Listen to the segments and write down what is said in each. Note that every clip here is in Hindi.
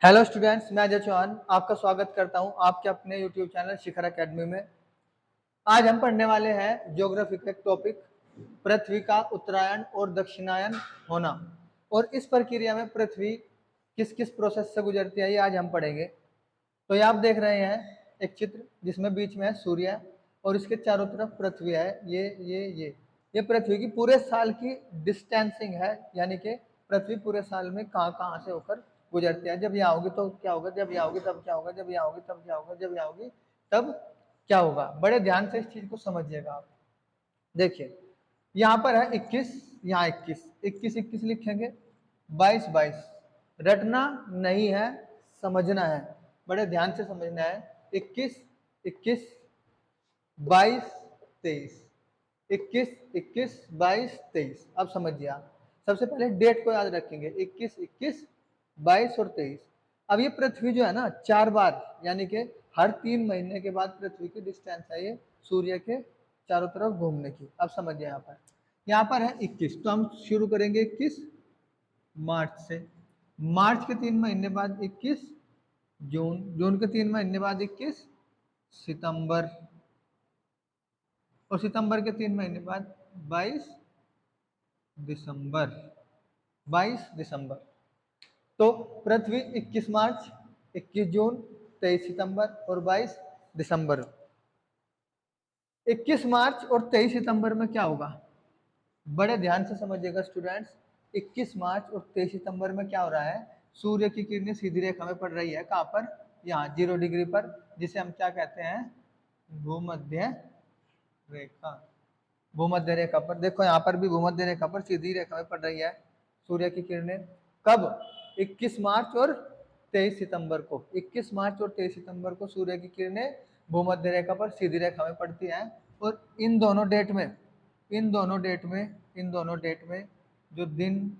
हेलो स्टूडेंट्स, मैं अजय चौहान आपका स्वागत करता हूं आपके अपने यूट्यूब चैनल शिखर एकेडमी में। आज हम पढ़ने वाले हैं ज्योग्राफी का एक टॉपिक, पृथ्वी का उत्तरायण और दक्षिणायन होना। और इस प्रक्रिया में पृथ्वी किस किस प्रोसेस से गुजरती है ये आज हम पढ़ेंगे। तो ये आप देख रहे हैं एक चित्र जिसमें बीच में है सूर्य और इसके चारों तरफ पृथ्वी है। ये पृथ्वी की पूरे साल की डिस्टेंसिंग है, यानी कि पृथ्वी पूरे साल में कहाँ कहाँ से होकर गुजरती है। जब यहाँ होगी तो क्या होगा, जब यहाँ होगी तब क्या होगा, जब यहाँ होगी तब क्या होगा, जब यहाँ होगी तब क्या होगा। बड़े ध्यान से इस चीज को समझिएगा आप। देखिए यहाँ पर है 21, यहाँ 21, 21 21 लिखेंगे, 22 22। रटना नहीं है, समझना है, बड़े ध्यान से समझना है। 21 21 22 23, 21 21 22 23। अब समझिए आप, सबसे पहले डेट को याद रखेंगे, 21 21 22 और 23। अब ये पृथ्वी जो है ना 4 बार, यानी कि हर 3 महीने के बाद पृथ्वी की डिस्टेंस है ये सूर्य के चारों तरफ घूमने की। अब समझिए यहाँ पर है 21, तो हम शुरू करेंगे 21 मार्च से। मार्च के 3 महीने बाद 21 जून, जून के 3 महीने बाद 21 सितंबर, और सितंबर के 3 महीने बाद 22 दिसंबर, 22 दिसंबर। तो पृथ्वी 21 मार्च, 21 जून, 23 सितंबर और 22 दिसंबर। 21 मार्च और 23 सितंबर में क्या होगा, बड़े ध्यान से समझिएगा स्टूडेंट्स। 21 मार्च और 23 सितंबर में क्या हो रहा है, सूर्य की किरणें सीधी रेखा में पड़ रही है। कहाँ पर, यहाँ 0 डिग्री पर, जिसे हम क्या कहते हैं, भूमध्य रेखा। भूमध्य रेखा पर देखो, यहाँ पर भी भूमध्य रेखा पर सीधी रेखा में पड़ रही है सूर्य की किरणें। कब, 21 मार्च और 23 सितंबर को। 21 मार्च और 23 सितंबर को सूर्य की किरणें भूमध्य रेखा पर सीधी रेखा में पड़ती हैं। और इन दोनों डेट में जो दिन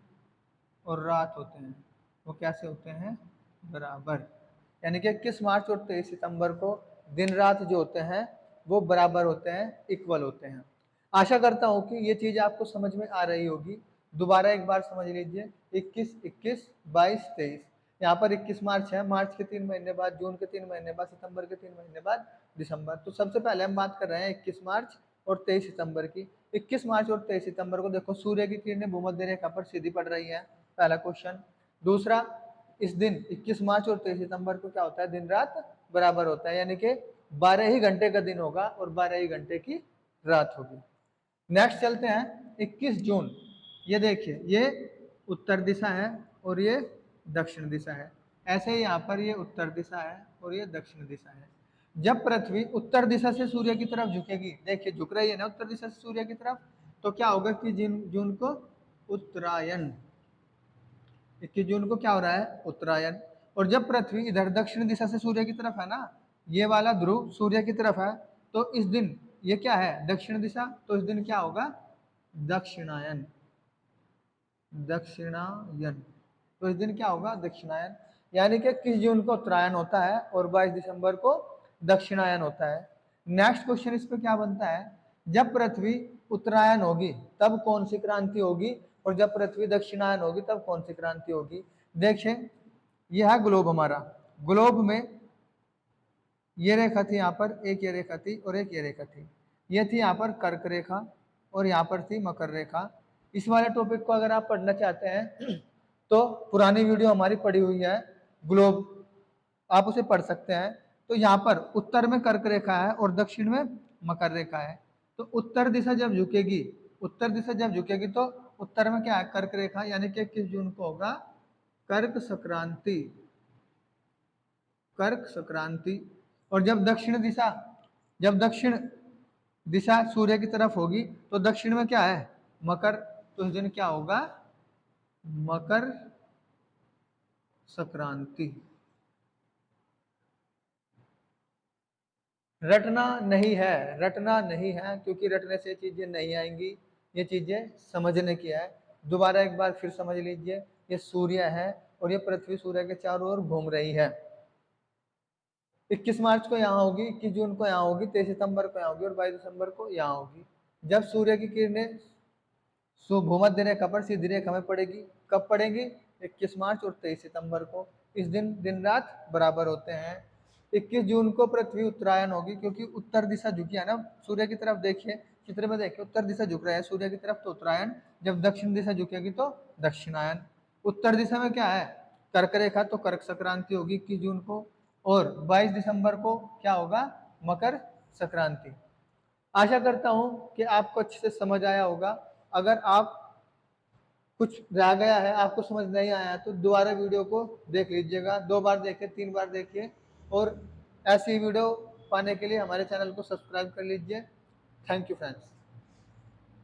और रात होते हैं वो कैसे होते हैं, बराबर। यानी कि 21 मार्च और 23 सितंबर को दिन रात जो होते हैं वो बराबर होते हैं, इक्वल होते हैं। आशा करता हूं कि ये चीज आपको समझ में आ रही होगी। दोबारा एक बार समझ लीजिए, 21 21 22 23। यहाँ पर 21 मार्च है, मार्च के 3 महीने बाद, जून के 3 महीने बाद, सितंबर के 3 महीने बाद दिसंबर। तो सबसे पहले हम बात कर रहे हैं 21 मार्च और 23 सितंबर की। 21 मार्च और 23 सितंबर को देखो सूर्य की किरणें भूमध्य रेखा पर सीधी पड़ रही है, पहला क्वेश्चन। दूसरा, इस दिन 21 मार्च और 23 सितंबर को क्या होता है, दिन रात बराबर होता है, यानी कि 12 ही घंटे का दिन होगा और 12 ही घंटे की रात होगी। नेक्स्ट चलते हैं 21 जून। ये देखिए, ये उत्तर दिशा है और ये दक्षिण दिशा है। ऐसे ही यहाँ पर ये उत्तर दिशा है और ये दक्षिण दिशा है। जब पृथ्वी उत्तर दिशा से सूर्य की तरफ झुकेगी, देखिए झुक रही है ना उत्तर दिशा से सूर्य की तरफ, तो क्या होगा कि जून को उत्तरायण, 21 जून को क्या हो रहा है, उत्तरायण। और जब पृथ्वी इधर दक्षिण दिशा से सूर्य की तरफ है ना, ये वाला ध्रुव सूर्य की तरफ है, तो इस दिन ये क्या है, दक्षिण दिशा, तो इस दिन क्या होगा, दक्षिणायन, दक्षिणायन। तो इस दिन क्या होगा, दक्षिणायन। यानी कि 21 जून को उत्तरायण होता है और 22 दिसंबर को दक्षिणायन होता है। नेक्स्ट क्वेश्चन इस पे क्या बनता है, जब पृथ्वी उत्तरायण होगी तब कौन सी क्रांति होगी, और जब पृथ्वी दक्षिणायन होगी तब कौन सी क्रांति होगी। देखिए यह है ग्लोब हमारा। ग्लोब में ये रेखा थी, यहाँ पर एक ये रेखा थी और एक ये रेखा थी। ये थी यहाँ पर कर्क रेखा और यहाँ पर थी मकर रेखा। इस वाले टॉपिक को अगर आप पढ़ना चाहते हैं तो पुरानी वीडियो हमारी पड़ी हुई है ग्लोब, आप उसे पढ़ सकते हैं। तो यहाँ पर उत्तर में कर्क रेखा है और दक्षिण में मकर रेखा है। तो उत्तर दिशा जब झुकेगी, उत्तर दिशा जब झुकेगी तो उत्तर में क्या है, कर्क रेखा, यानी कि 21 जून को होगा कर्क संक्रांति, कर्क संक्रांति। और जब दक्षिण दिशा सूर्य की तरफ होगी तो दक्षिण में क्या है, मकर, तो इस दिन क्या होगा, मकर संक्रांति। रटना नहीं है, रटना नहीं है, क्योंकि रटने से चीजें नहीं आएंगी, ये चीजें समझने की है। दोबारा एक बार फिर समझ लीजिए, ये सूर्य है और ये पृथ्वी सूर्य के चारों ओर घूम रही है। 21 मार्च को यहाँ होगी, 21 जून को यहाँ होगी, 23 सितंबर को यहाँ होगी और 22 दिसंबर को यहाँ होगी। जब सूर्य की किरणें भूमध्य रेखा पर सीधी रेखा में पड़ेगी, कब पड़ेगी, 21 मार्च और 23 सितंबर को। इस दिन दिन रात बराबर होते हैं। 21 जून को पृथ्वी उत्तरायण होगी, क्योंकि उत्तर दिशा झुकी है ना, सूर्य की तरफ देखिए, चित्र में देखिए उत्तर दिशा झुक रहा है सूर्य की तरफ तो उत्तरायण, जब दक्षिण दिशा झुकेगी तो दक्षिणायन। उत्तर दिशा में क्या है, कर्क रेखा, तो कर्क संक्रांति होगी 21 जून को। और 22 दिसंबर को क्या होगा, मकर संक्रांति। आशा करता हूं कि आपको अच्छे से समझ आया होगा। अगर आप कुछ रह गया है, आपको समझ नहीं आया, तो दोबारा वीडियो को देख लीजिएगा, 2 बार देखिए, 3 बार देखिए। और ऐसी वीडियो पाने के लिए हमारे चैनल को सब्सक्राइब कर लीजिए। Thank you friends.